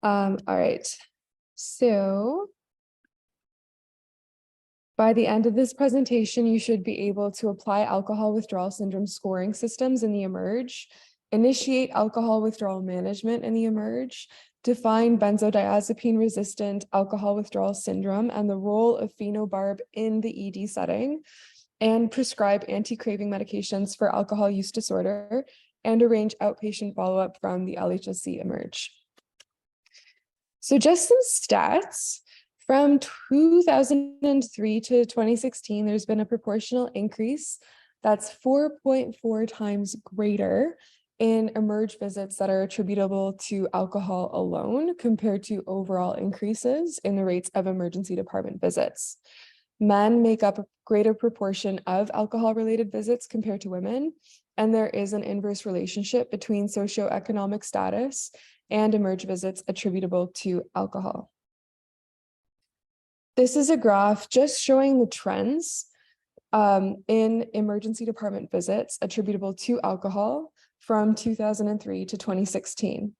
All right. So by the end of this presentation, you should be able to apply alcohol withdrawal syndrome scoring systems in the eMERGE, initiate alcohol withdrawal management in the eMERGE, define benzodiazepine resistant alcohol withdrawal syndrome and the role of phenobarb in the ED setting, and prescribe anti-craving medications for alcohol use disorder, and arrange outpatient follow-up from the LHSC eMERGE. So just some stats. From 2003 to 2016, there's been a proportional increase that's 4.4 times greater in eMERGE visits that are attributable to alcohol alone compared to overall increases in the rates of emergency department visits. Men make up a greater proportion of alcohol-related visits compared to women, and there is an inverse relationship between socioeconomic status and eMERGE visits attributable to alcohol. This is a graph just showing the trends in emergency department visits attributable to alcohol from 2003 to 2016.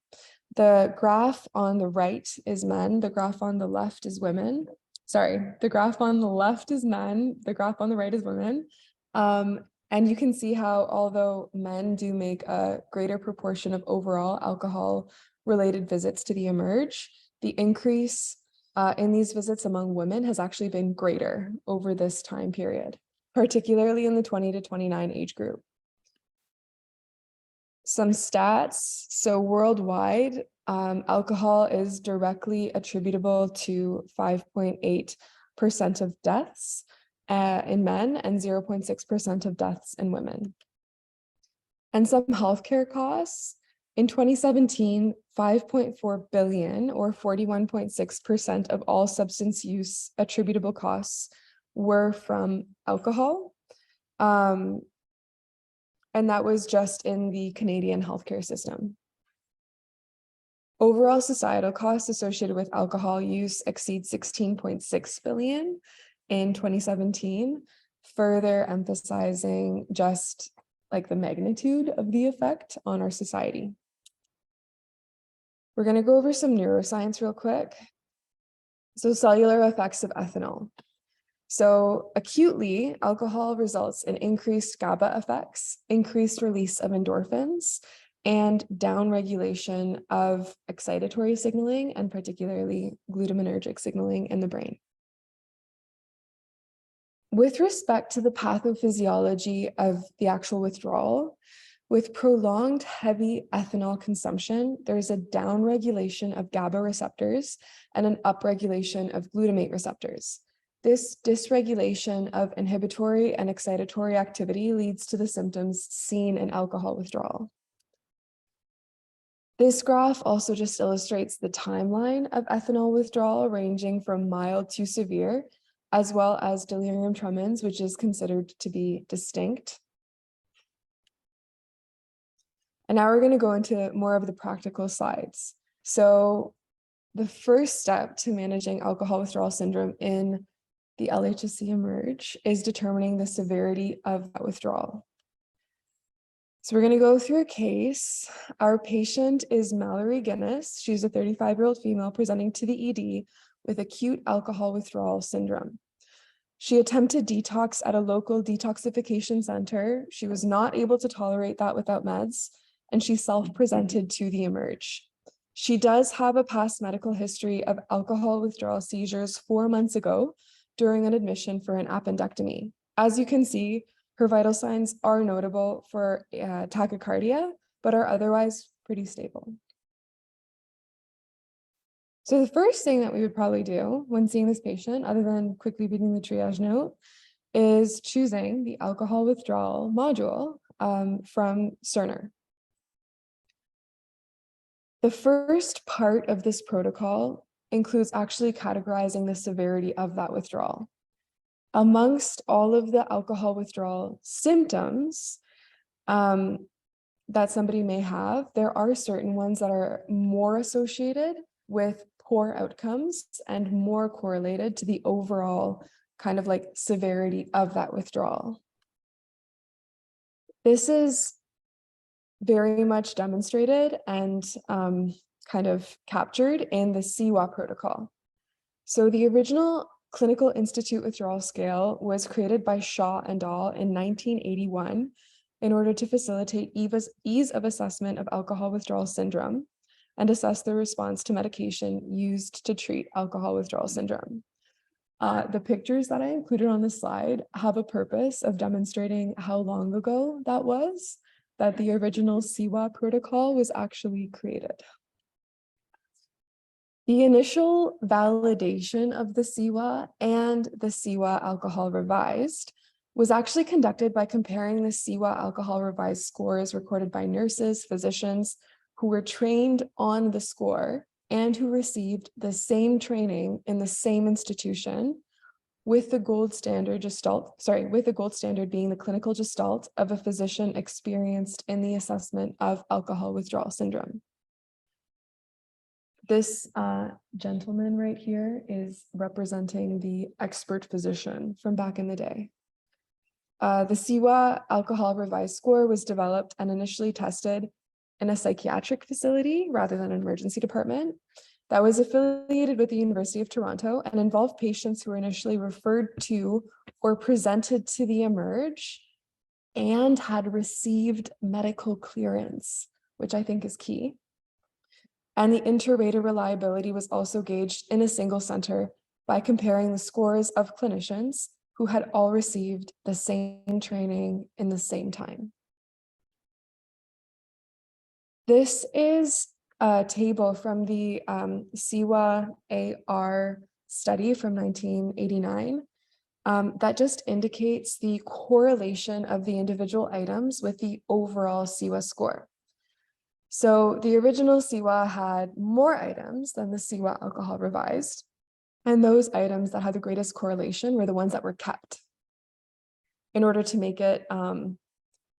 The graph on the right is men, the graph on the left is women. Sorry, the graph on the left is men, the graph on the right is women. And you can see how although men do make a greater proportion of overall alcohol-related visits to the eMERGE, the increase in these visits among women has actually been greater over this time period, particularly in the 20 to 29 age group. Some stats. So worldwide, alcohol is directly attributable to 5.8% of deaths in men and 0.6% of deaths in women. And some healthcare costs. In 2017, 5.4 billion or 41.6% of all substance use attributable costs were from alcohol. And that was just in the Canadian healthcare system. Overall societal costs associated with alcohol use exceed 16.6 billion in 2017, further emphasizing just like the magnitude of the effect on our society. We're going to go over some neuroscience real quick. So cellular effects of ethanol. So acutely, alcohol results in increased GABA effects, increased release of endorphins, and downregulation of excitatory signaling, and particularly glutamatergic signaling in the brain. With respect to the pathophysiology of the actual withdrawal, with prolonged heavy ethanol consumption, there's a downregulation of GABA receptors and an upregulation of glutamate receptors. This dysregulation of inhibitory and excitatory activity leads to the symptoms seen in alcohol withdrawal. This graph also just illustrates the timeline of ethanol withdrawal ranging from mild to severe, as well as delirium tremens, which is considered to be distinct. And now we're going to go into more of the practical slides. So the first step to managing alcohol withdrawal syndrome in the LHSC eMERGE is determining the severity of that withdrawal. So we're going to go through a case. Our patient is Mallory Guinness. She's a 35-year-old female presenting to the ED with acute alcohol withdrawal syndrome. She attempted detox at a local detoxification center. She was not able to tolerate that without meds, and she self-presented to the eMERGE. She does have a past medical history of alcohol withdrawal seizures 4 months ago during an admission for an appendectomy. As you can see, her vital signs are notable for tachycardia, but are otherwise pretty stable. So the first thing that we would probably do when seeing this patient, other than quickly reading the triage note, is choosing the alcohol withdrawal module from Cerner. The first part of this protocol includes actually categorizing the severity of that withdrawal. Amongst all of the alcohol withdrawal symptoms that somebody may have, there are certain ones that are more associated with poor outcomes and more correlated to the overall kind of like severity of that withdrawal. This is very much demonstrated and kind of captured in the CWA protocol. So the original Clinical Institute Withdrawal Scale was created by Shaw and al. In 1981 in order to facilitate ease of assessment of alcohol withdrawal syndrome and assess the response to medication used to treat alcohol withdrawal syndrome. The pictures that I included on the slide have a purpose of demonstrating how long ago that was that the original CWA protocol was actually created. The initial validation of the CWA and the CWA alcohol revised was actually conducted by comparing the CWA alcohol revised scores recorded by nurses, physicians who were trained on the score and who received the same training in the same institution, with the gold standard being the clinical gestalt of a physician experienced in the assessment of alcohol withdrawal syndrome. This gentleman right here is representing the expert physician from back in the day. The CWA alcohol revised score was developed and initially tested in a psychiatric facility rather than an emergency department that was affiliated with the University of Toronto and involved patients who were initially referred to or presented to the Emerge and had received medical clearance, which I think is key. And the inter-rater reliability was also gauged in a single center by comparing the scores of clinicians who had all received the same training in the same time. This is a table from the CWA-AR study from 1989 that just indicates the correlation of the individual items with the overall CWA score. So the original CWA had more items than the CWA alcohol revised, and those items that had the greatest correlation were the ones that were kept in order to make it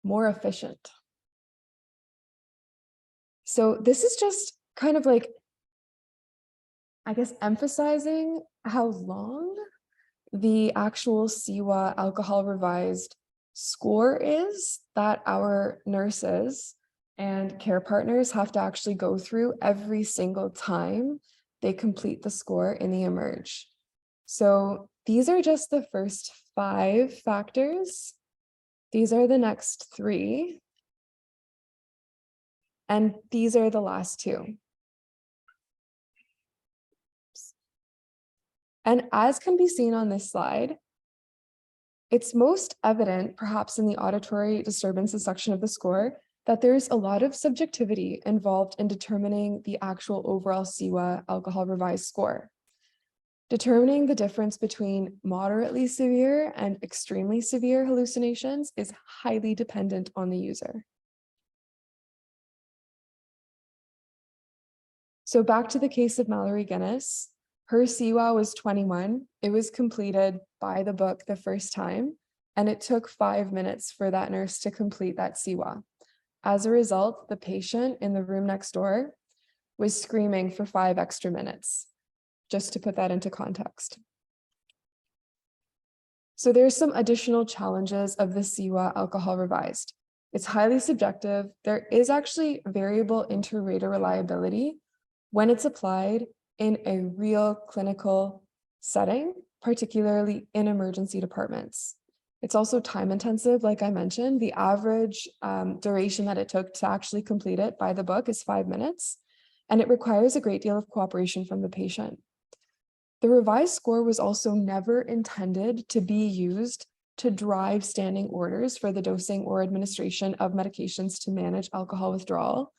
more efficient. So this is just kind of like, I guess, emphasizing how long the actual CWA alcohol revised score is that our nurses and care partners have to actually go through every single time they complete the score in the Emerge. So these are just the first 5 factors. These are the next 3. And these are the last 2. And as can be seen on this slide, it's most evident, perhaps in the auditory disturbances section of the score, that there's a lot of subjectivity involved in determining the actual overall CWA alcohol revised score. Determining the difference between moderately severe and extremely severe hallucinations is highly dependent on the user. So back to the case of Mallory Guinness, her CWA was 21. It was completed by the book the first time, and it took 5 minutes for that nurse to complete that CWA. As a result, the patient in the room next door was screaming for 5 extra minutes, just to put that into context. So there's some additional challenges of the CWA alcohol revised. It's highly subjective. There is actually variable inter-rater reliability when it's applied in a real clinical setting, particularly in emergency departments. It's also time intensive, like I mentioned. The average duration that it took to actually complete it by the book is 5 minutes, and it requires a great deal of cooperation from the patient. The revised score was also never intended to be used to drive standing orders for the dosing or administration of medications to manage alcohol withdrawal,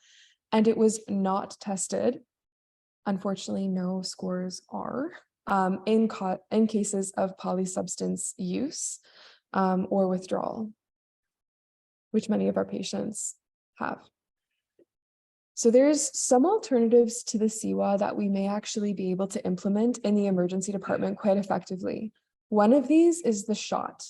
and it was not tested. Unfortunately, no scores are in cases of polysubstance use or withdrawal, which many of our patients have. So there's some alternatives to the CWA that we may actually be able to implement in the emergency department quite effectively. One of these is the SHOT.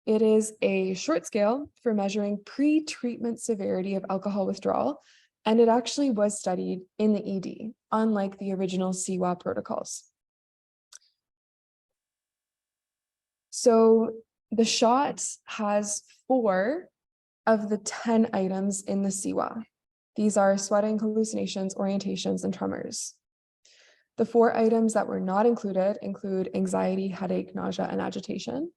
It is a short scale for measuring pre-treatment severity of alcohol withdrawal, and it actually was studied in the ED, unlike the original CWA protocols. So the SHOT has 4 of the 10 items in the CWA. These are sweating, hallucinations, orientations, and tremors. The 4 items that were not included include anxiety, headache, nausea, and agitation.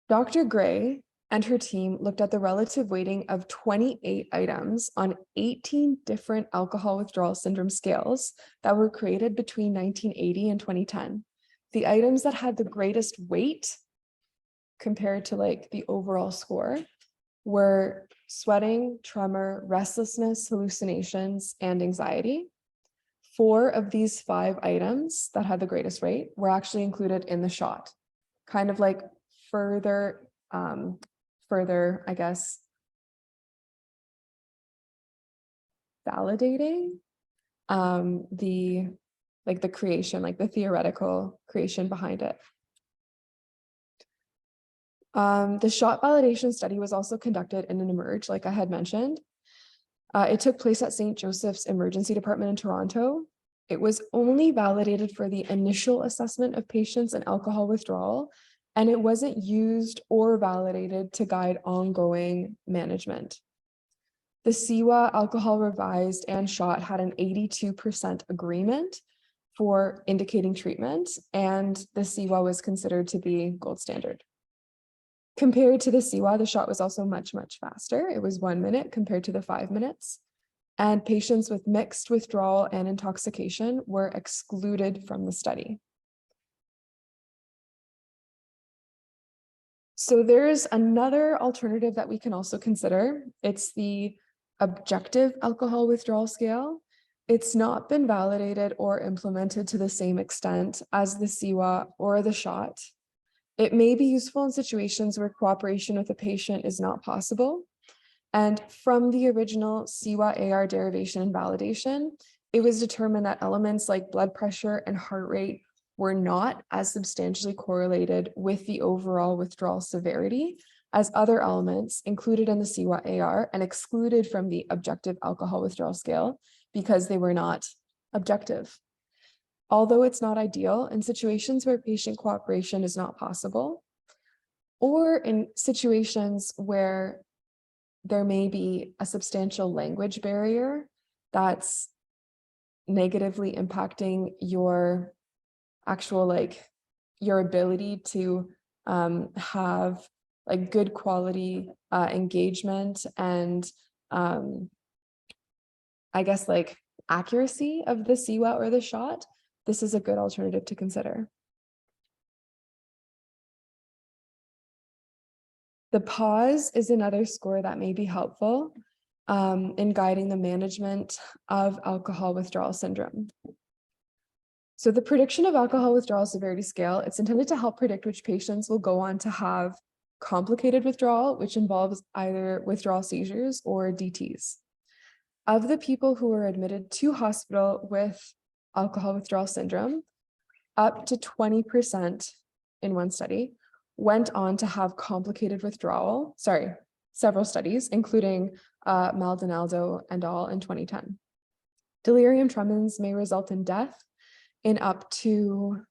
Dr. Gray and her team looked at the relative weighting of 28 items on 18 different alcohol withdrawal syndrome scales that were created between 1980 and 2010. The items that had the greatest weight compared to like the overall score were sweating, tremor, restlessness, hallucinations, and anxiety. 4 of these 5 items that had the greatest rate were actually included in the shot, kind of like further, I guess, validating the creation, like the theoretical creation behind it. The shot validation study was also conducted in an eMERGE, like I had mentioned. It took place at St. Joseph's Emergency Department in Toronto. It was only validated for the initial assessment of patients in alcohol withdrawal, and it wasn't used or validated to guide ongoing management. The CWA, alcohol revised, and shot had an 82% agreement for indicating treatment, and the CWA was considered to be gold standard. Compared to the CWA, the shot was also much, much faster. It was 1 minute compared to the 5 minutes. And patients with mixed withdrawal and intoxication were excluded from the study. So there's another alternative that we can also consider. It's the objective alcohol withdrawal scale. It's not been validated or implemented to the same extent as the CWA or the shot. It may be useful in situations where cooperation with a patient is not possible. And from the original CWA-AR derivation and validation, it was determined that elements like blood pressure and heart rate were not as substantially correlated with the overall withdrawal severity as other elements included in the CWA-AR and excluded from the objective alcohol withdrawal scale because they were not objective. Although it's not ideal in situations where patient cooperation is not possible, or in situations where there may be a substantial language barrier that's negatively impacting your actual, like, your ability to have like good quality engagement and I guess like accuracy of the CWA or the shot, this is a good alternative to consider. The pause is another score that may be helpful in guiding the management of alcohol withdrawal syndrome. So the prediction of alcohol withdrawal severity scale, it's intended to help predict which patients will go on to have complicated withdrawal, which involves either withdrawal seizures or DTs. Of the people who were admitted to hospital with alcohol withdrawal syndrome, up to 20% in one study went on to have complicated withdrawal, several studies, including Maldonado et al. In 2010. Delirium tremens may result in death in up to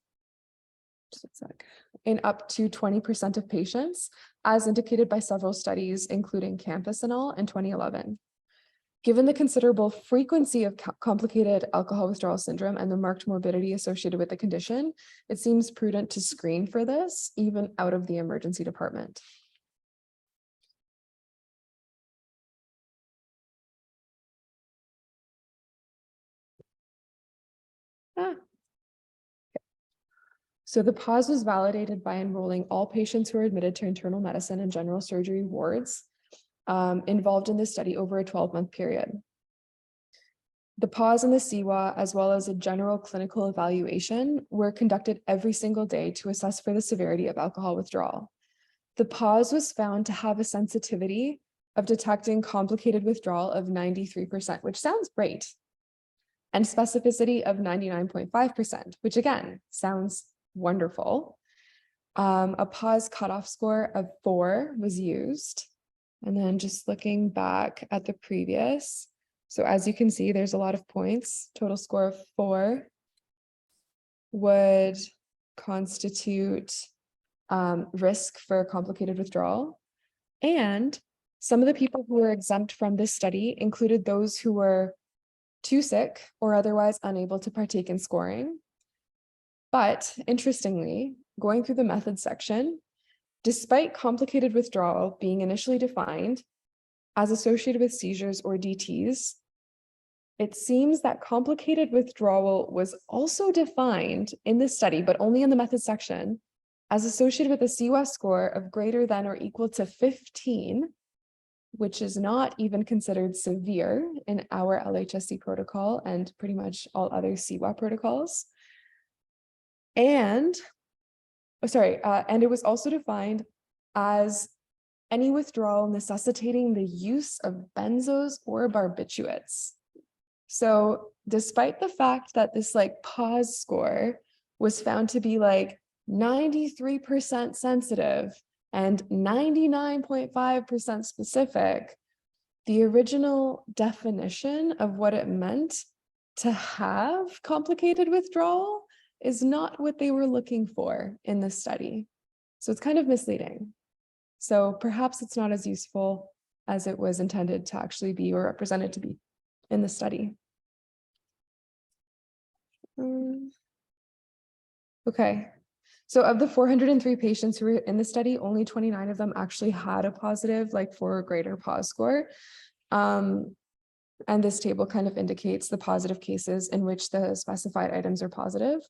20% of patients, as indicated by several studies, including Cannabis et al. In 2011. Given the considerable frequency of complicated alcohol withdrawal syndrome and the marked morbidity associated with the condition, it seems prudent to screen for this, even out of the emergency department. So the pause was validated by enrolling all patients who were admitted to internal medicine and general surgery wards involved in this study over a 12-month period. The pause and the CWA, as well as a general clinical evaluation, were conducted every single day to assess for the severity of alcohol withdrawal. The pause was found to have a sensitivity of detecting complicated withdrawal of 93%, which sounds great, and specificity of 99.5%, which again, sounds wonderful. A pause cutoff score of 4 was used. And then just looking back at the previous, so as you can see, there's a lot of points. Total score of 4 would constitute risk for complicated withdrawal. And Some of the people who were exempt from this study included those who were too sick or otherwise unable to partake in scoring. But interestingly, going through the methods section, despite complicated withdrawal being initially defined as associated with seizures or DTs, it seems that complicated withdrawal was also defined in this study, but only in the methods section, as associated with a CWAS score of greater than or equal to 15, which is not even considered severe in our LHSC protocol and pretty much all other CWA protocols. And it was also defined as any withdrawal necessitating the use of benzos or barbiturates. So despite the fact that this pause score was found to be 93% sensitive and 99.5% specific, the original definition of what it meant to have complicated withdrawal is not what they were looking for in this study. So it's kind of misleading. So perhaps it's not as useful as it was intended to actually be or represented to be in the study. Okay, so of the 403 patients who were in the study, only 29 of them actually had a positive 4 or greater pause score. And this table kind of indicates the positive cases in which the specified items are positive.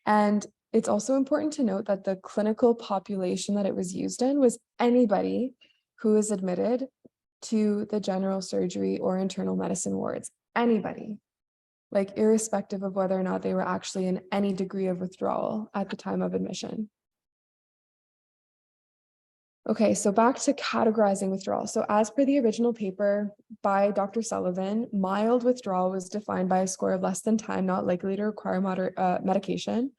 And it's also important to note that the clinical population that it was used in was anybody who is admitted to the general surgery or internal medicine wards, anybody, irrespective of whether or not they were actually in any degree of withdrawal at the time of admission. Okay, so back to categorizing withdrawal. So as per the original paper by Dr. Sullivan, mild withdrawal was defined by a score of less than 10, not likely to require medication.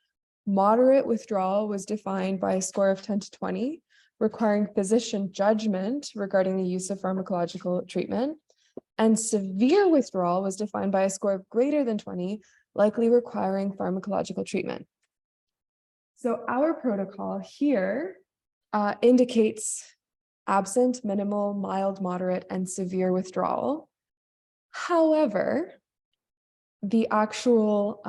Moderate withdrawal was defined by a score of 10 to 20, requiring physician judgment regarding the use of pharmacological treatment. And severe withdrawal was defined by a score of greater than 20, likely requiring pharmacological treatment. So our protocol here indicates absent, minimal, mild, moderate, and severe withdrawal. However, the actual,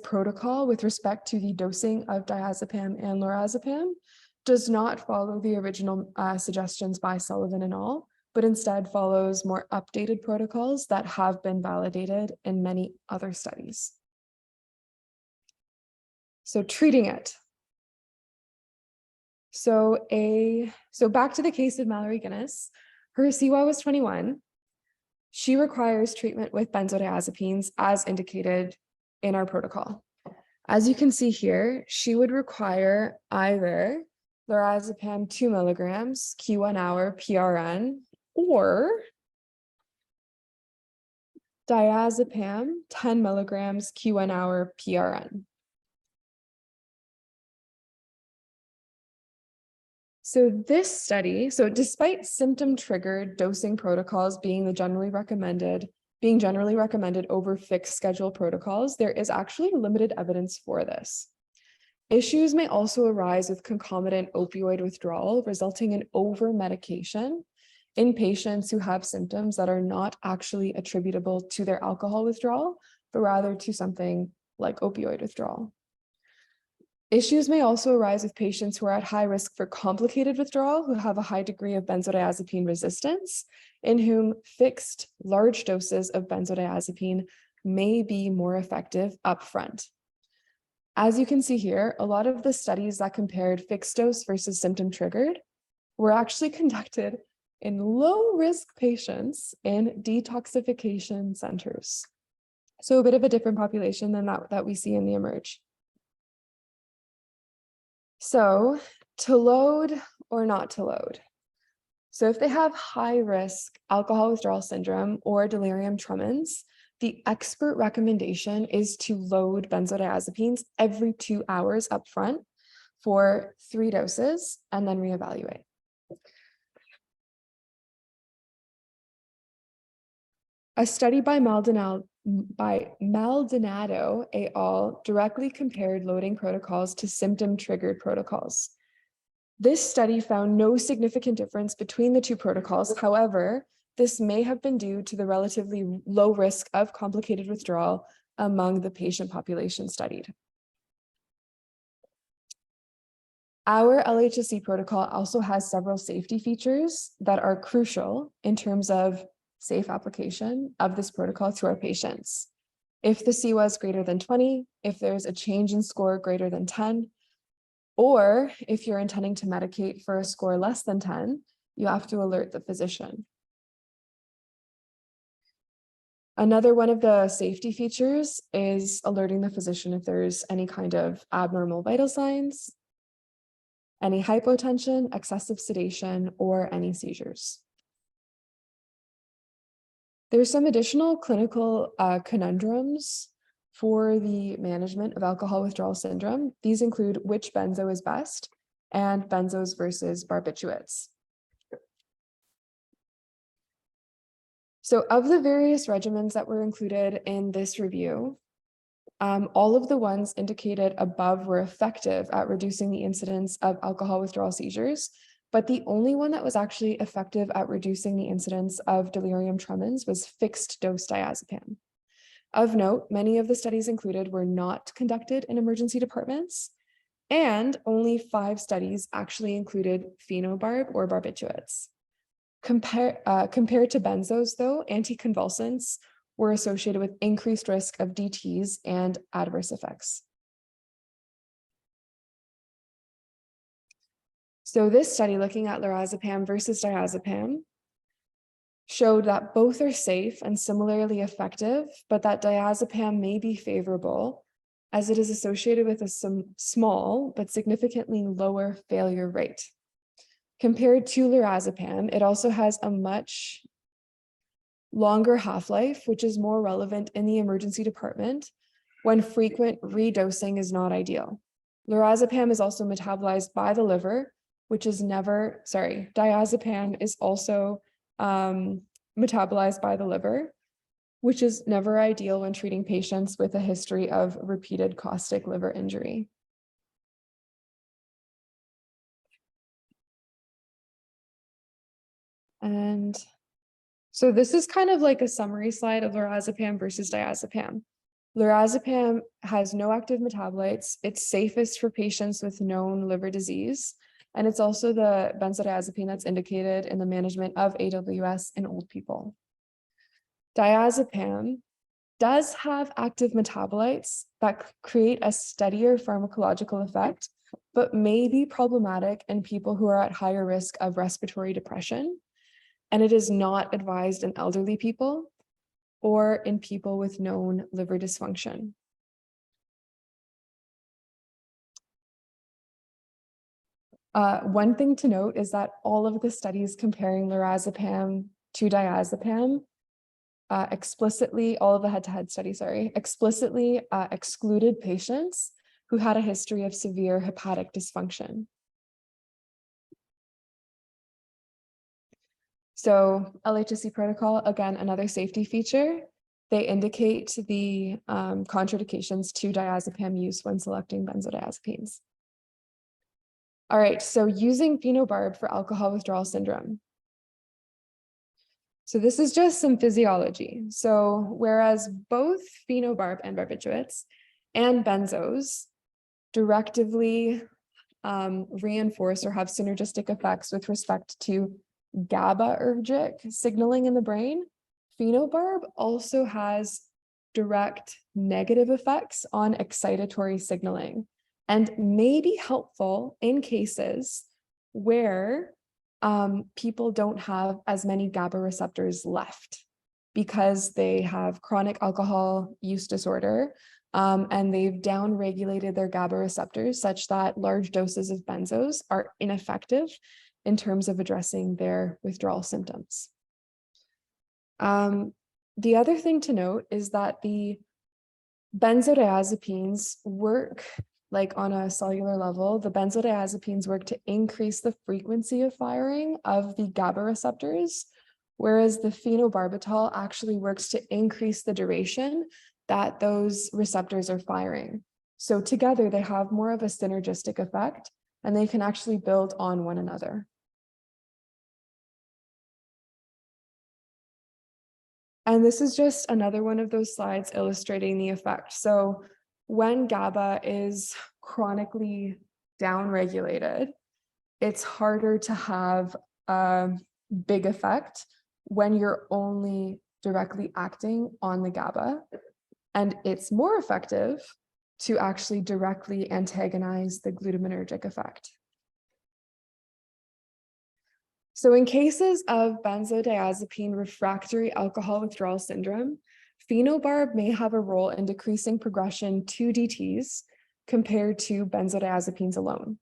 protocol with respect to the dosing of diazepam and lorazepam does not follow the original suggestions by Sullivan et al., but instead follows more updated protocols that have been validated in many other studies. So treating it. So back to the case of Mallory Guinness, her CWA was 21. She requires treatment with benzodiazepines as indicated in our protocol. As you can see here, she would require either lorazepam 2 milligrams, Q1 hour PRN, or diazepam 10 milligrams, Q1 hour PRN. So this study, despite symptom-triggered dosing protocols being generally recommended over fixed schedule protocols, there is actually limited evidence for this. Issues may also arise with concomitant opioid withdrawal, resulting in over-medication in patients who have symptoms that are not actually attributable to their alcohol withdrawal, but rather to something like opioid withdrawal. Issues may also arise with patients who are at high risk for complicated withdrawal, who have a high degree of benzodiazepine resistance, in whom fixed large doses of benzodiazepine may be more effective upfront. As you can see here, a lot of the studies that compared fixed dose versus symptom triggered were actually conducted in low-risk patients in detoxification centers. So a bit of a different population than that we see in the eMERGE. So to load or not to load. So if they have high risk alcohol withdrawal syndrome or delirium tremens, the expert recommendation is to load benzodiazepines every 2 hours up front for 3 doses and then reevaluate. A study by Maldonado et al. Directly compared loading protocols to symptom-triggered protocols. This study found no significant difference between the two protocols. However, this may have been due to the relatively low risk of complicated withdrawal among the patient population studied. Our LHSC protocol also has several safety features that are crucial in terms of safe application of this protocol to our patients. If the CWA is greater than 20, if there's a change in score greater than 10, or if you're intending to medicate for a score less than 10, you have to alert the physician. Another one of the safety features is alerting the physician if there's any kind of abnormal vital signs, any hypotension, excessive sedation, or any seizures. There's some additional clinical conundrums for the management of alcohol withdrawal syndrome. These include which benzo is best and benzos versus barbiturates. So of the various regimens that were included in this review, all of the ones indicated above were effective at reducing the incidence of alcohol withdrawal seizures, but the only one that was actually effective at reducing the incidence of delirium tremens was fixed dose diazepam. Of note, many of the studies included were not conducted in emergency departments, and only 5 studies actually included phenobarb or barbiturates. Compared to benzos, though, anticonvulsants were associated with increased risk of DTs and adverse effects. So this study looking at lorazepam versus diazepam showed that both are safe and similarly effective, but that diazepam may be favorable as it is associated with a small but significantly lower failure rate. Compared to lorazepam, it also has a much longer half-life, which is more relevant in the emergency department when frequent redosing is not ideal. Lorazepam is also metabolized by the liver, which is diazepam is also metabolized by the liver, which is never ideal when treating patients with a history of repeated caustic liver injury. And so this is kind of like a summary slide of lorazepam versus diazepam. Lorazepam has no active metabolites. It's safest for patients with known liver disease. And it's also the benzodiazepine that's indicated in the management of AWS in old people. Diazepam does have active metabolites that create a steadier pharmacological effect, but may be problematic in people who are at higher risk of respiratory depression. And it is not advised in elderly people or in people with known liver dysfunction. One thing to note is that all of the studies comparing lorazepam to diazepam all of the head-to-head studies, explicitly excluded patients who had a history of severe hepatic dysfunction. So LHSC protocol, again, another safety feature. They indicate the contraindications to diazepam use when selecting benzodiazepines. All right, so using phenobarb for alcohol withdrawal syndrome. So this is just some physiology. So whereas both phenobarb and barbiturates and benzos directively reinforce or have synergistic effects with respect to GABAergic signaling in the brain, phenobarb also has direct negative effects on excitatory signaling and may be helpful in cases where people don't have as many GABA receptors left because they have chronic alcohol use disorder and they've downregulated their GABA receptors such that large doses of benzos are ineffective in terms of addressing their withdrawal symptoms. The other thing to note is that the benzodiazepines work like on a cellular level. The benzodiazepines work to increase the frequency of firing of the GABA receptors, whereas the phenobarbital actually works to increase the duration that those receptors are firing. So together they have more of a synergistic effect and they can actually build on one another. And this is just another one of those slides illustrating the effect. So when GABA is chronically downregulated, it's harder to have a big effect when you're only directly acting on the GABA. And it's more effective to actually directly antagonize the glutamatergic effect. So in cases of benzodiazepine refractory alcohol withdrawal syndrome, phenobarb may have a role in decreasing progression to DTs compared to benzodiazepines alone.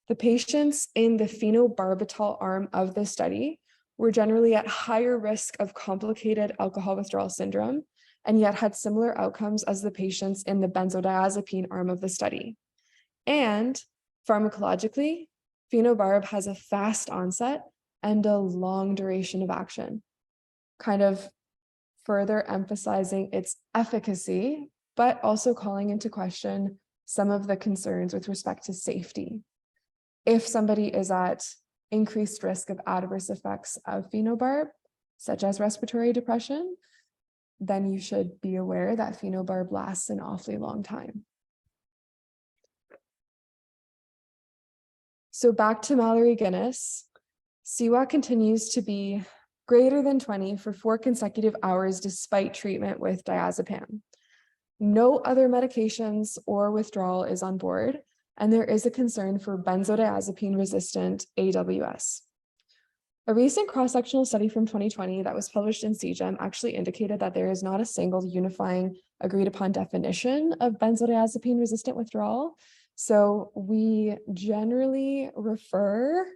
The patients in the phenobarbital arm of the study were generally at higher risk of complicated alcohol withdrawal syndrome, and yet had similar outcomes as the patients in the benzodiazepine arm of the study. And pharmacologically, phenobarb has a fast onset and a long duration of action, kind of further emphasizing its efficacy, but also calling into question some of the concerns with respect to safety. If somebody is at increased risk of adverse effects of phenobarb, such as respiratory depression, then you should be aware that phenobarb lasts an awfully long time. So back to Mallory Guinness, CWA continues to be greater than 20 for 4 consecutive hours despite treatment with diazepam. No other medications or withdrawal is on board, and there is a concern for benzodiazepine-resistant AWS. A recent cross-sectional study from 2020 that was published in CGEM actually indicated that there is not a single unifying agreed-upon definition of benzodiazepine-resistant withdrawal. So we generally refer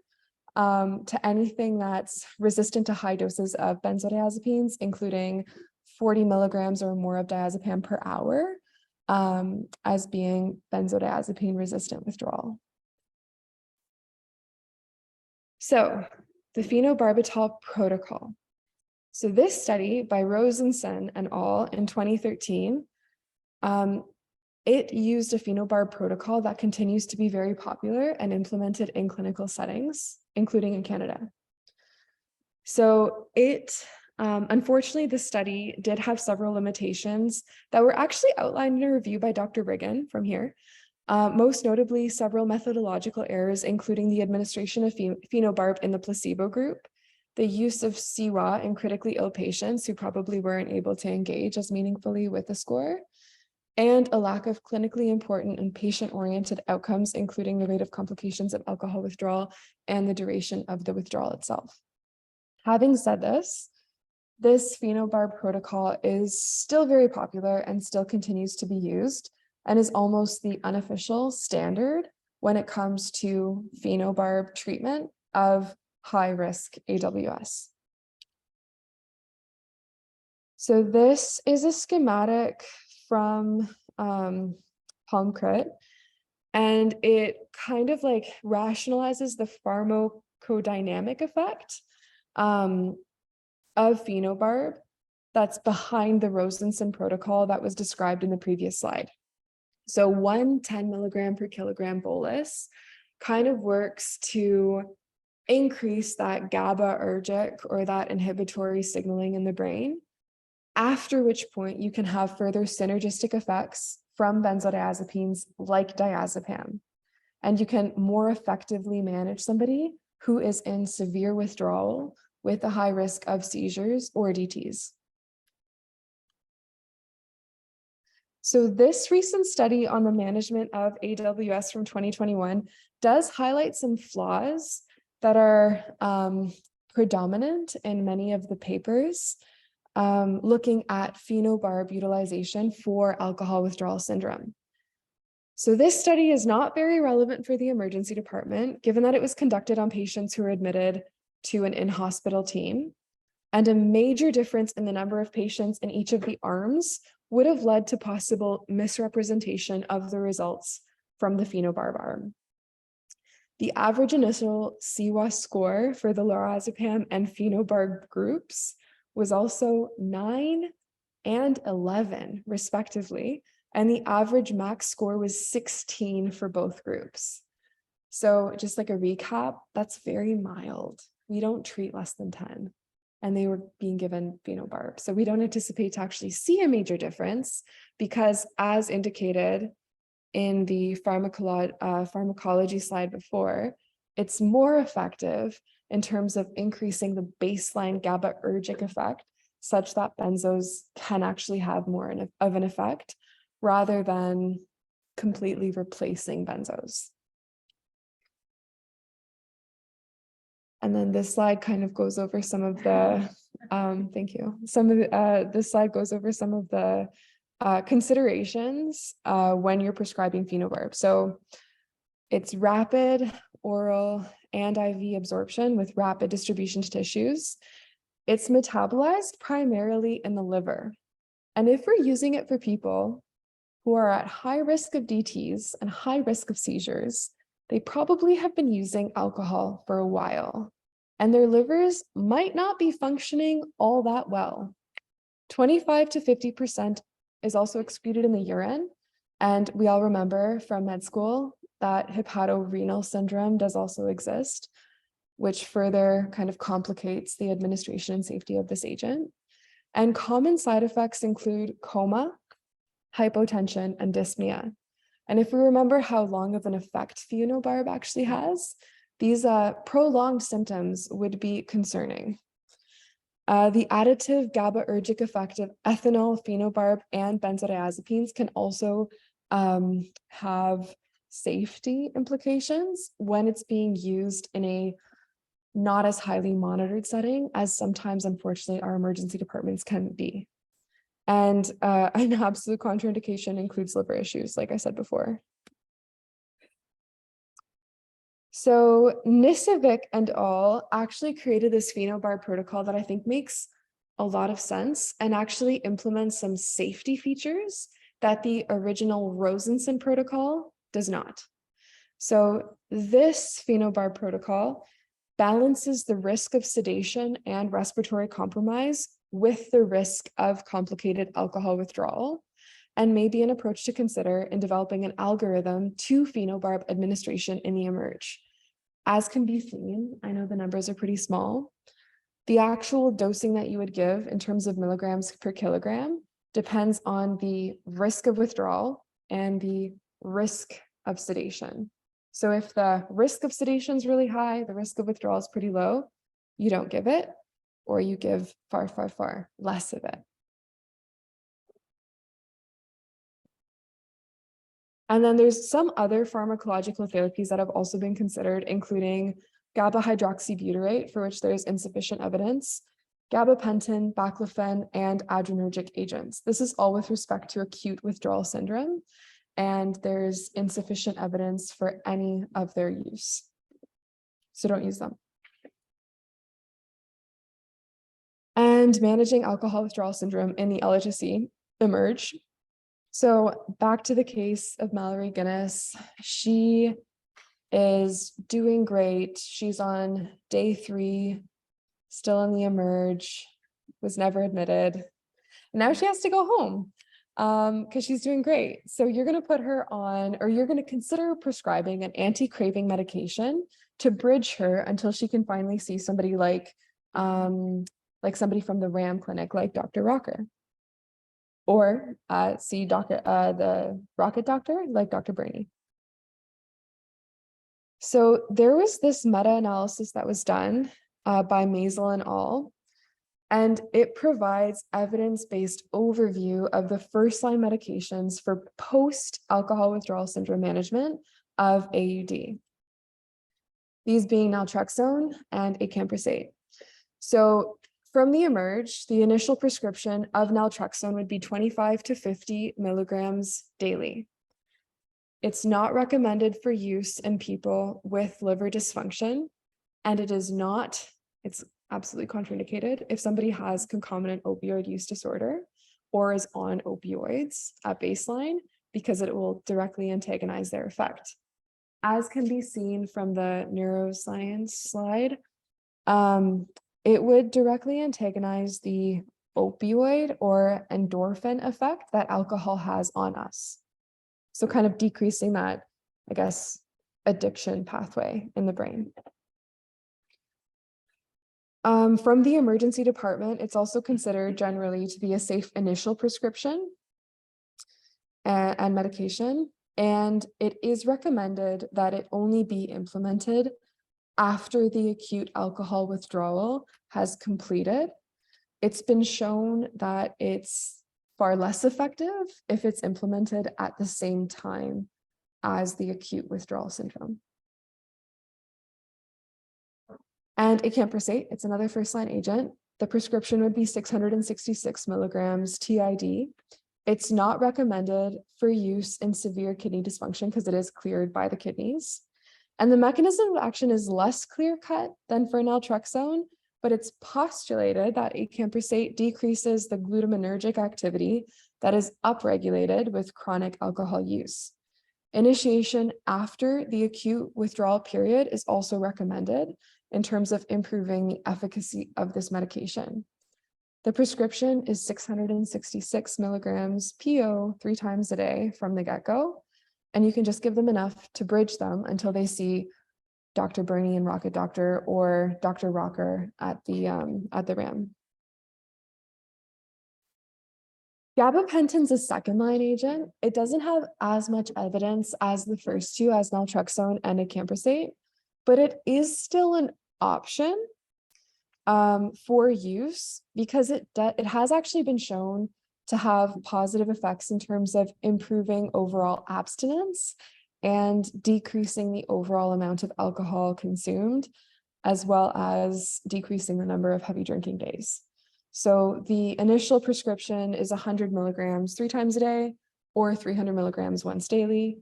to anything that's resistant to high doses of benzodiazepines, including 40 milligrams or more of diazepam per hour, as being benzodiazepine resistant withdrawal. So the phenobarbital protocol. So this study by Rosenson and al. In 2013, it used a phenobarb protocol that continues to be very popular and implemented in clinical settings, including in Canada. So unfortunately, this study did have several limitations that were actually outlined in a review by Dr. Riggin from here. Most notably, several methodological errors, including the administration of phenobarb in the placebo group, the use of CWA in critically ill patients who probably weren't able to engage as meaningfully with the score, and a lack of clinically important and patient-oriented outcomes, including the rate of complications of alcohol withdrawal and the duration of the withdrawal itself. Having said this phenobarb protocol is still very popular and still continues to be used and is almost the unofficial standard when it comes to phenobarb treatment of high-risk AWS. So this is a schematic from PalmCrit, and it kind of like rationalizes the pharmacodynamic effect of phenobarb that's behind the Rosenson protocol that was described in the previous slide. So 1 10 milligram per kilogram bolus kind of works to increase that GABAergic or that inhibitory signaling in the brain, after which point you can have further synergistic effects from benzodiazepines like diazepam. And you can more effectively manage somebody who is in severe withdrawal with a high risk of seizures or DTs. So this recent study on the management of AWS from 2021 does highlight some flaws that are predominant in many of the papers looking at phenobarb utilization for alcohol withdrawal syndrome. So this study is not very relevant for the emergency department, given that it was conducted on patients who were admitted to an in-hospital team, and a major difference in the number of patients in each of the arms would have led to possible misrepresentation of the results from the phenobarb arm. The average initial CWA score for the lorazepam and phenobarb groups was also 9 and 11, respectively, and the average max score was 16 for both groups. So just like a recap, that's very mild. We don't treat less than 10. And they were being given phenobarb. So we don't anticipate to actually see a major difference because, as indicated in the pharmacology slide before, it's more effective in terms of increasing the baseline GABAergic effect, such that benzos can actually have more of an effect rather than completely replacing benzos. And then this slide kind of goes over some of the, thank you. This slide goes over some of the considerations when you're prescribing phenobarb. So it's rapid oral and IV absorption with rapid distribution to tissues. It's metabolized primarily in the liver. And if we're using it for people who are at high risk of DTs and high risk of seizures, they probably have been using alcohol for a while, and their livers might not be functioning all that well. 25 to 50% is also excreted in the urine. And we all remember from med school that hepatorenal syndrome does also exist, which further kind of complicates the administration and safety of this agent. And common side effects include coma, hypotension, and dyspnea. And if we remember how long of an effect phenobarb actually has, these prolonged symptoms would be concerning. The additive GABAergic effect of ethanol, phenobarb, and benzodiazepines can also have safety implications when it's being used in a not as highly monitored setting as sometimes, unfortunately, our emergency departments can be. And an absolute contraindication includes liver issues, like I said before. So Nisovic and al. Actually created this phenobarb protocol that I think makes a lot of sense and actually implements some safety features that the original Rosenson protocol does not. So this phenobarb protocol balances the risk of sedation and respiratory compromise with the risk of complicated alcohol withdrawal, and may be an approach to consider in developing an algorithm to phenobarb administration in the emerge. As can be seen, I know the numbers are pretty small. The actual dosing that you would give in terms of milligrams per kilogram depends on the risk of withdrawal and the risk of sedation. So if the risk of sedation is really high, the risk of withdrawal is pretty low, you don't give it, or you give far, far, far less of it. And then there's some other pharmacological therapies that have also been considered, including GABA hydroxybutyrate, for which there's insufficient evidence, gabapentin, baclofen, and adrenergic agents. This is all with respect to acute withdrawal syndrome, and there's insufficient evidence for any of their use. So don't use them. And managing alcohol withdrawal syndrome in the LHSE emerge. So back to the case of Mallory Guinness, she is doing great. She's on day 3, still in the emerge, was never admitted. Now she has to go home because she's doing great. So you're going to put her on, or you're going to consider prescribing an anti-craving medication to bridge her until she can finally see somebody like somebody from the RAM clinic, like Dr. Rocker. Or see the rocket doctor, like Dr. Burney. So there was this meta-analysis that was done by Maisel and al., and it provides evidence-based overview of the first-line medications for post-alcohol withdrawal syndrome management of AUD. These being naltrexone and acamprosate. So from the emerge, the initial prescription of naltrexone would be 25 to 50 milligrams daily. It's not recommended for use in people with liver dysfunction, and it's absolutely contraindicated if somebody has concomitant opioid use disorder or is on opioids at baseline, because it will directly antagonize their effect. As can be seen from the neuroscience slide, it would directly antagonize the opioid or endorphin effect that alcohol has on us. So kind of decreasing that, I guess, addiction pathway in the brain. From the emergency department, it's also considered generally to be a safe initial prescription and medication, and it is recommended that it only be implemented after the acute alcohol withdrawal has completed. It's been shown that it's far less effective if it's implemented at the same time as the acute withdrawal syndrome. And acamprosate, it's another first-line agent. The prescription would be 666 milligrams TID. It's not recommended for use in severe kidney dysfunction because it is cleared by the kidneys. And the mechanism of action is less clear-cut than for naltrexone, but it's postulated that acamprosate decreases the glutaminergic activity that is upregulated with chronic alcohol use. Initiation after the acute withdrawal period is also recommended in terms of improving the efficacy of this medication. The prescription is 666 milligrams PO 3 times a day from the get-go, and you can just give them enough to bridge them until they see Dr. Burney and Rocket Doctor or Dr. Rocker at the RAM. Gabapentin's a second-line agent. It doesn't have as much evidence as the first two, as naltrexone and acamprosate, but it is still an option for use because it has actually been shown to have positive effects in terms of improving overall abstinence and decreasing the overall amount of alcohol consumed, as well as decreasing the number of heavy drinking days. So the initial prescription is 100 milligrams 3 times a day or 300 milligrams once daily.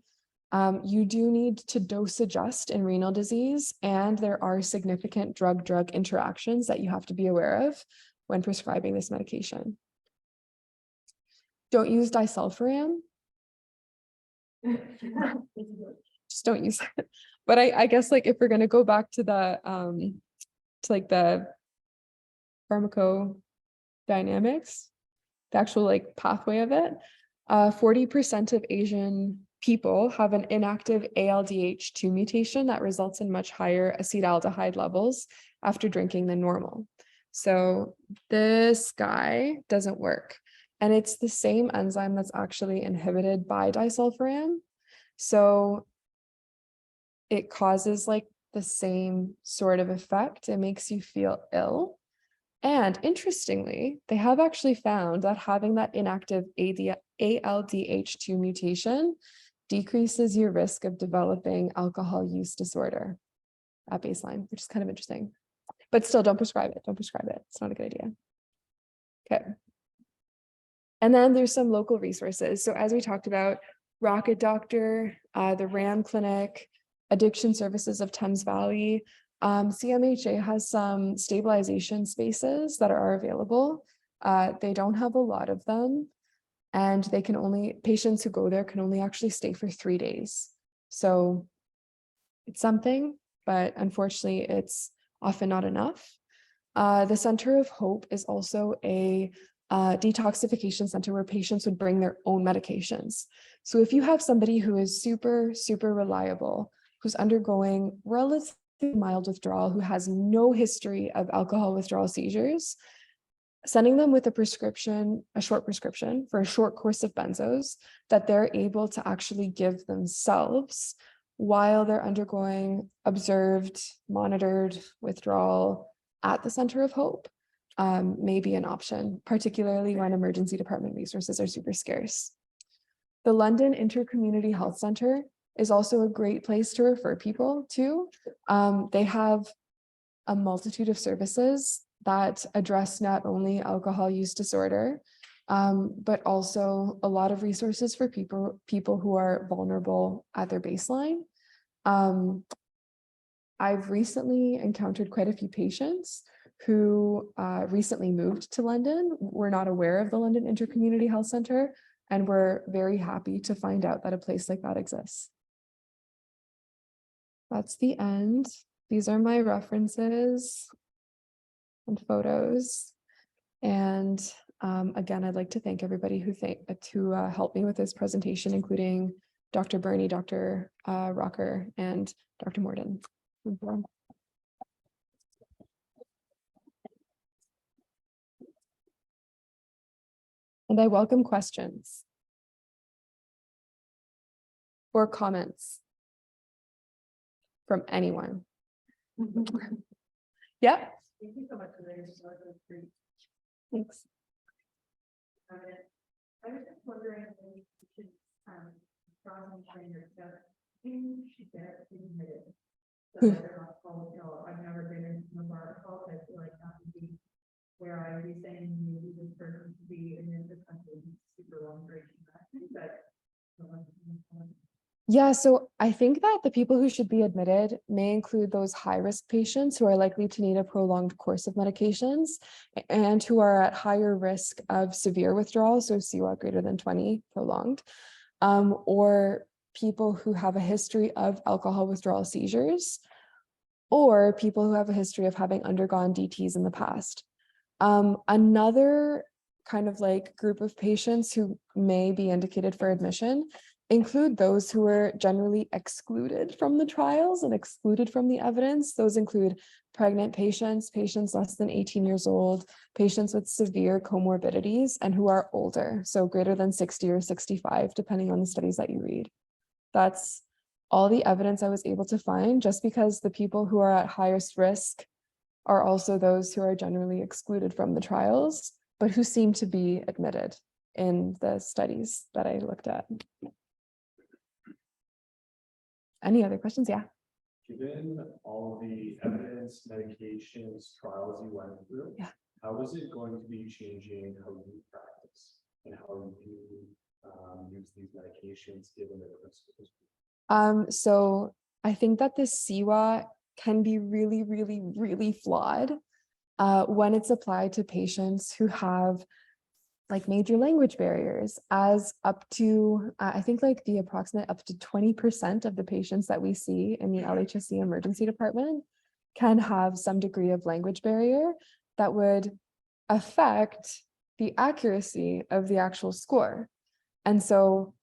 You do need to dose adjust in renal disease, and there are significant drug-drug interactions that you have to be aware of when prescribing this medication. Don't use disulfiram. Just don't use it. But I guess like if we're going to go back to the the pharmacodynamics, the actual like pathway of it, 40% of Asian people have an inactive ALDH2 mutation that results in much higher acetaldehyde levels after drinking than normal. So this guy doesn't work. And it's the same enzyme that's actually inhibited by disulfiram. So it causes like the same sort of effect. It makes you feel ill. And interestingly, they have actually found that having that inactive ALDH2 mutation decreases your risk of developing alcohol use disorder at baseline, which is kind of interesting. But still, don't prescribe it. Don't prescribe it. It's not a good idea. Okay. And then there's some local resources. So as we talked about, Rocket Doctor, the RAM Clinic, Addiction Services of Thames Valley, CMHA has some stabilization spaces that are available. They don't have a lot of them, and they can only, patients who go there can only actually stay for 3 days. So it's something, but unfortunately it's often not enough. The Center of Hope is also a detoxification center where patients would bring their own medications. So if you have somebody who is super, super reliable, who's undergoing relatively mild withdrawal, who has no history of alcohol withdrawal seizures, sending them with a prescription, a short prescription for a short course of benzos that they're able to actually give themselves while they're undergoing observed, monitored withdrawal at the Center of Hope may be an option, particularly when emergency department resources are super scarce. The London Intercommunity Health Center is also a great place to refer people to. They have a multitude of services that address not only alcohol use disorder, but also a lot of resources for people who are vulnerable at their baseline. I've recently encountered quite a few patients who recently moved to London, were not aware of the London Intercommunity Health Center, and were very happy to find out that a place like that exists. That's the end. These are my references and photos. And again, I'd like to thank everybody who helped me with this presentation, including Dr. Burney, Dr. Rocker, and Dr. Morden. And I welcome questions or comments from anyone. Yeah. Thank you so much for your story. Thanks. I was just wondering when you should cross and train yourself, who should get admitted? So that they're not called, you know, I've never been in the bar call, I feel like that would be where I'd be saying maybe this person to be in this country super long duration. But Yeah, so I think that the people who should be admitted may include those high-risk patients who are likely to need a prolonged course of medications and who are at higher risk of severe withdrawal, so CWA greater than 20 prolonged, or people who have a history of alcohol withdrawal seizures, or people who have a history of having undergone DTs in the past. Another kind of like group of patients who may be indicated for admission include those who are generally excluded from the trials and excluded from the evidence. Those include pregnant patients, patients less than 18 years old, patients with severe comorbidities, and who are older, so greater than 60 or 65, depending on the studies that you read. That's all the evidence I was able to find, just because the people who are at highest risk are also those who are generally excluded from the trials, but who seem to be admitted in the studies that I looked at. Any other questions? Yeah. Given all the evidence, medications, trials you went through, Yeah. how is it going to be changing how you practice and how you use these medications given the risk? So I think that this CWA can be really, really, really flawed when it's applied to patients who have like major language barriers, as up to, I think like the approximate up to 20% of the patients that we see in the LHSC emergency department can have some degree of language barrier that would affect the accuracy of the actual score. And so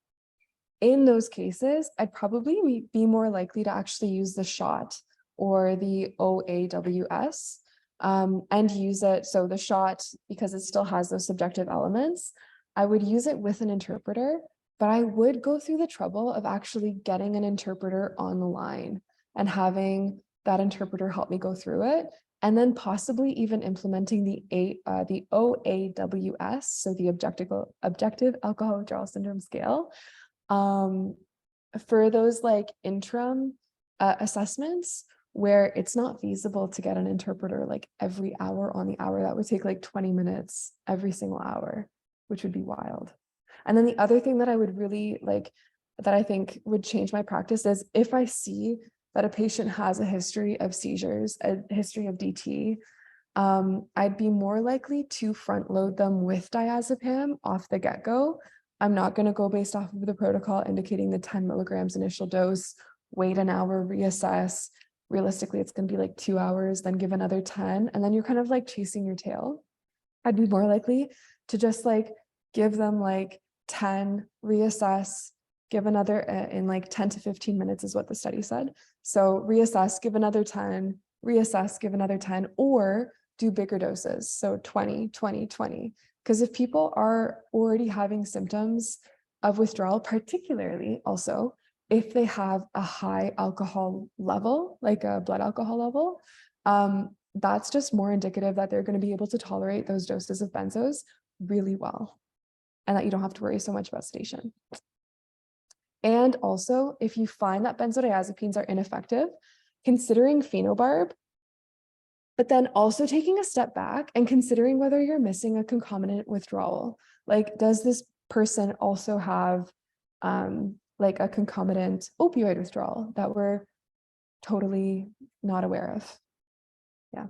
in those cases, I'd probably be more likely to actually use the SHOT or the OAWS and use it. So the SHOT, because it still has those subjective elements, I would use it with an interpreter, but I would go through the trouble of actually getting an interpreter on the line and having that interpreter help me go through it. And then possibly even implementing the OAWS, so the objective alcohol withdrawal syndrome scale, for those like interim assessments where it's not feasible to get an interpreter like every hour on the hour. That would take like 20 minutes every single hour, which would be wild. And then the other thing that I would really like, that I think would change my practice, is if I see that a patient has a history of seizures, a history of DT, I'd be more likely to front load them with diazepam off the get-go. I'm not going to go based off of the protocol indicating the 10 milligrams initial dose, wait an hour, reassess. Realistically, it's going to be like 2 hours, then give another 10, and then you're kind of like chasing your tail. I'd be more likely to just like give them like 10, reassess, give another in like 10 to 15 minutes is what the study said. So reassess, give another 10, reassess, give another 10, or do bigger doses. So 20, 20, 20. Because if people are already having symptoms of withdrawal, particularly also if they have a high alcohol level, like a blood alcohol level, that's just more indicative that they're going to be able to tolerate those doses of benzos really well, and that you don't have to worry so much about sedation. And also, if you find that benzodiazepines are ineffective, considering phenobarb, but then also taking a step back and considering whether you're missing a concomitant withdrawal. Like, does this person also have like a concomitant opioid withdrawal that we're totally not aware of? Yeah.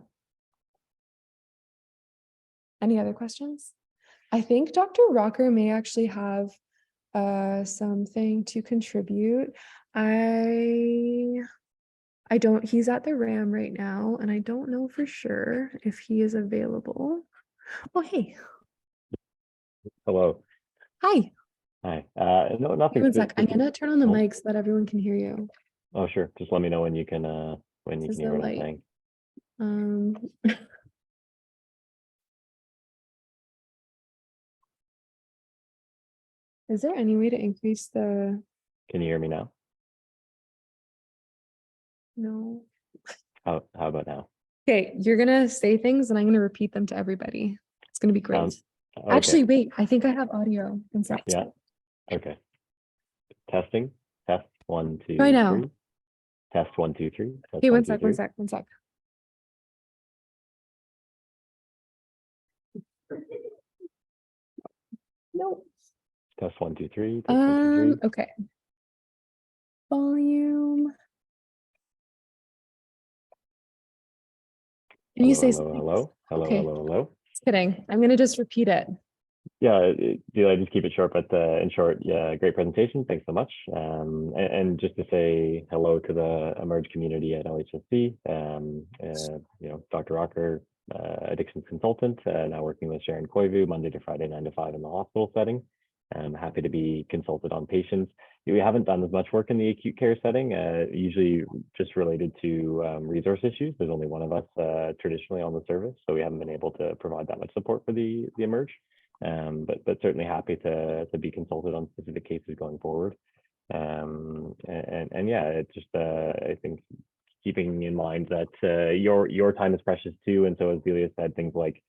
Any other questions? I think Dr. Rocker may actually have something to contribute. I don't, he's at the RAM right now, and I don't know for sure if he is available. Oh, hey. Hello. Hi. Hi. No, Hey, nothing one sec. I'm specific. gonna turn on the Oh. mic so that everyone can hear you. Oh, sure. Just let me know when you can This is hear the what I'm light. saying. Um, is there any way to increase the, Can you hear me now? no? How about now? Okay, you're gonna say things and I'm gonna repeat them to everybody. It's gonna be great. Sounds okay. Actually, wait, I think I have audio. One sec. Yeah. Okay. Testing. Test 1, 2, Try now. 3. Test 1, 2, 3. Test Okay, 1, one 2, sec, 3. one sec. No. Test 1, 2, 3. Test 1, 2, 3. Okay. Volume. Can you say something? Okay, Hello. just kidding. I'm gonna just repeat it. Yeah, I just keep it short, but in short, yeah, great presentation. Thanks so much. And just to say hello to the Emerge community at LHSC. Dr. Rocker, addictions consultant, now working with Sharon Koivu Monday to Friday, 9 to 5 in the hospital setting. I'm happy to be consulted on patients. We haven't done as much work in the acute care setting, usually just related to resource issues. There's only one of us traditionally on the service, so we haven't been able to provide that much support for the Emerge. But certainly happy to be consulted on specific cases going forward. And yeah, it's just I think keeping in mind that your time is precious too, and so as Delia said, things like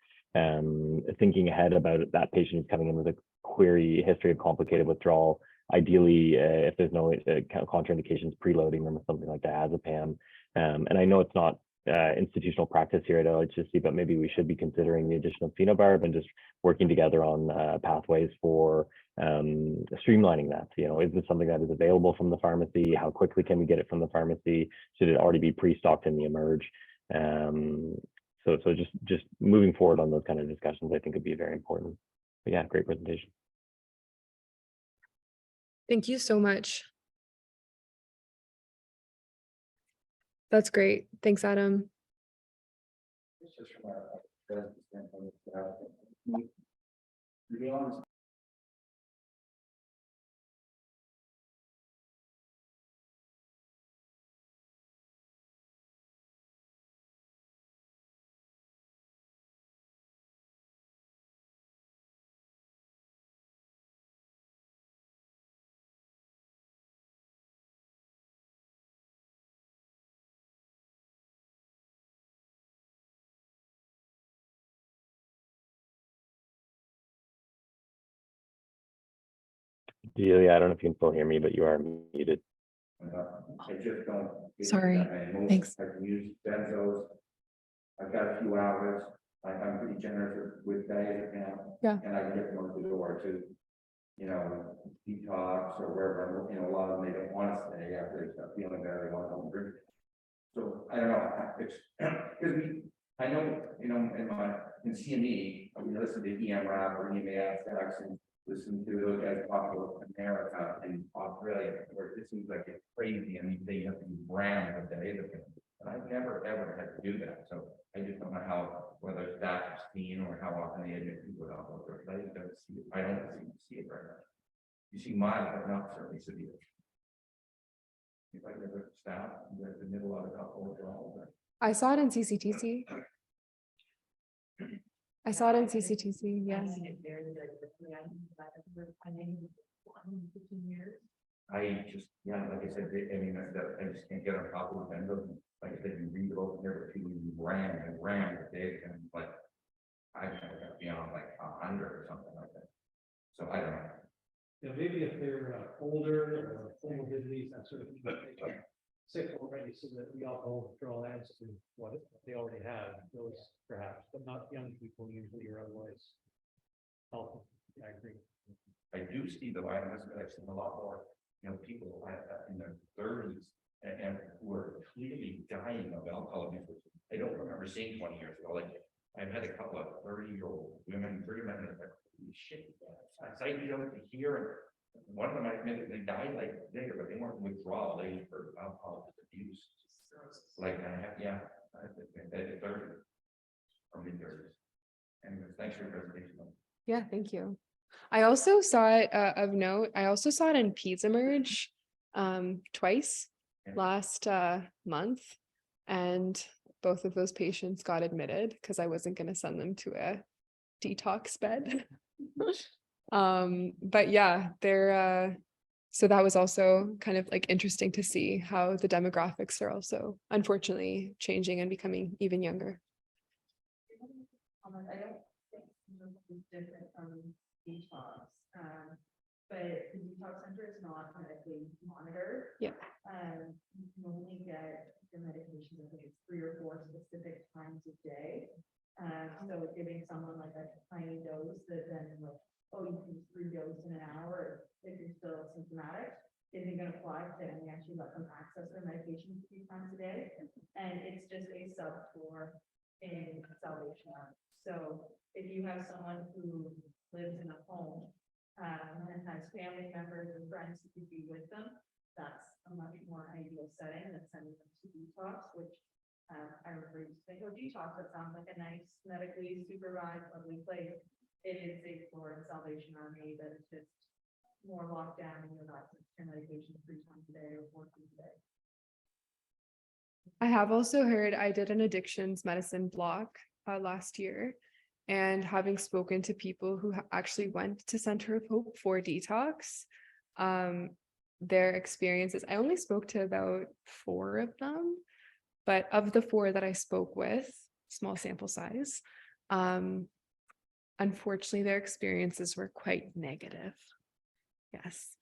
thinking ahead about that patient who's coming in with a query history of complicated withdrawal. Ideally, if there's no contraindications, preloading them with something like diazepam. And I know it's not institutional practice here at LHSC, but maybe we should be considering the addition of phenobarb and just working together on pathways for streamlining that. Is this something that is available from the pharmacy? How quickly can we get it from the pharmacy? Should it already be pre-stocked in the Emerge? So just moving forward on those kind of discussions, I think would be very important. But yeah, great presentation. Thank you so much. That's great. Thanks, Adam. Just from a business standpoint, to be honest. Delia, I don't know if you can still hear me, but you are muted. I just don't. Sorry. Thanks. I can use benzos. I've got a few hours. I'm pretty generous with diazepam. Yeah. And I can get them out the door to, detox or wherever, a lot of them, they don't want to stay after they start feeling better, they want to home drink. So I don't know, it's, because I know, in CME, listen to EMRAP or EMAX and listen to those guys talk about America and Australia, where it seems like it's crazy and they have to ram a day. And I've never ever had to do that. So I just don't know whether it's that seen or how often they admit people to alcohol. I don't see it. I don't see it right now. You see mild, but not certainly severe. If I ever stop in the middle of it, alcohol. I saw it in CCTC. I saw it in CCTC, yes. I just, like I said, I just can't get on top of it. Like I said, you read it over here, but you ram the day, and like, I've never got beyond like 100 or something like that. So I don't know. Yeah, maybe if they're older or comorbidities, that sort of thing, but they're sick already, so that the alcohol withdrawal adds to what they already have, those perhaps, but not young people usually or otherwise healthy. I agree. I do see the violence, but I've seen a lot more, people in their 30s and who are clearly dying of alcohol abuse. I don't remember seeing 20 years ago. Like I've had a couple of 30-year-old women, 30 men that are shit. I to hear one of them, I admitted they died like later, but they weren't withdrawal. They were alcohol abuse. Like at 30 or mid 30s. Anyways, thanks for your presentation. Yeah, thank you. I also saw it of note. I also saw it in Peds Emerge twice last month, and both of those patients got admitted because I wasn't going to send them to a detox bed. But yeah, they're so that was also kind of like interesting to see how the demographics are also unfortunately changing and becoming even younger. I don't think it's different from detox, but the detox center is not medically monitored. Yeah. You can only get your medications, I think it's 3 or 4 specific times a day. So giving someone like a tiny dose that then like, oh, you can use 3 doses in an hour if you're still symptomatic, isn't going to apply to them. We actually let them access their medication 3 times a day. And it's just a sub-4 in Salvation Army. So if you have someone who lives in a home and has family members and friends who could be with them, that's a much more ideal setting than sending them to detox, which I refer you to think, oh, detox, that sounds like a nice medically supervised, lovely place. It is a floor in Salvation Army that is just more locked down and you're not taking medication 3 times a day or 4 times a day. I have also heard, I did an addictions medicine block last year, and having spoken to people who actually went to Center of Hope for detox, their experiences, I only spoke to about 4 of them, but of the 4 that I spoke with, small sample size, unfortunately, their experiences were quite negative. Yes.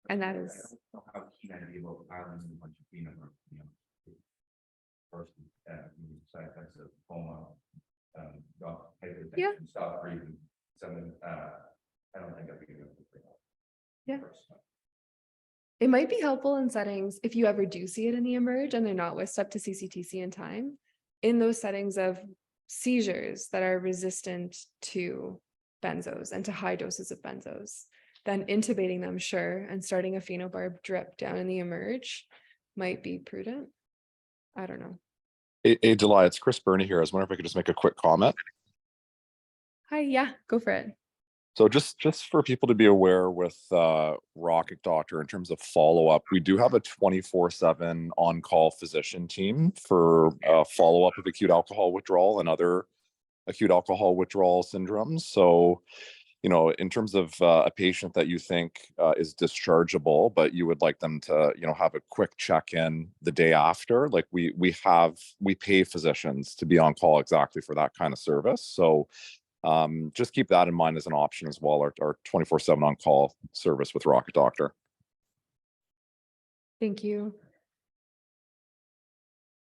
And that is, I don't know how keen I'd be about piling in a bunch of peanut butter, first, side effects of coma, hypertension, Yeah. stop breathing, something, I don't think I'd be able to pick up. Yeah. First. it might be helpful in settings if you ever do see it in the emerge and they're not whisked up to CCTC in time, in those settings of seizures that are resistant to benzos and to high doses of benzos, then intubating them, sure, and starting a phenobarb drip down in the emerge might be prudent. I don't know. Hey, Delia, it's Chris Burney here. I was wondering if I could just make a quick comment. Hi, yeah, go for it. So just for people to be aware with Rocket Doctor in terms of follow-up, we do have a 24/7 on-call physician team for follow-up of acute alcohol withdrawal and other acute alcohol withdrawal syndromes. So, in terms of a patient that you think is dischargeable, but you would like them to, have a quick check-in the day after, like we pay physicians to be on call exactly for that kind of service. So just keep that in mind as an option as well, our 24/7 on call service with Rocket Doctor. Thank you.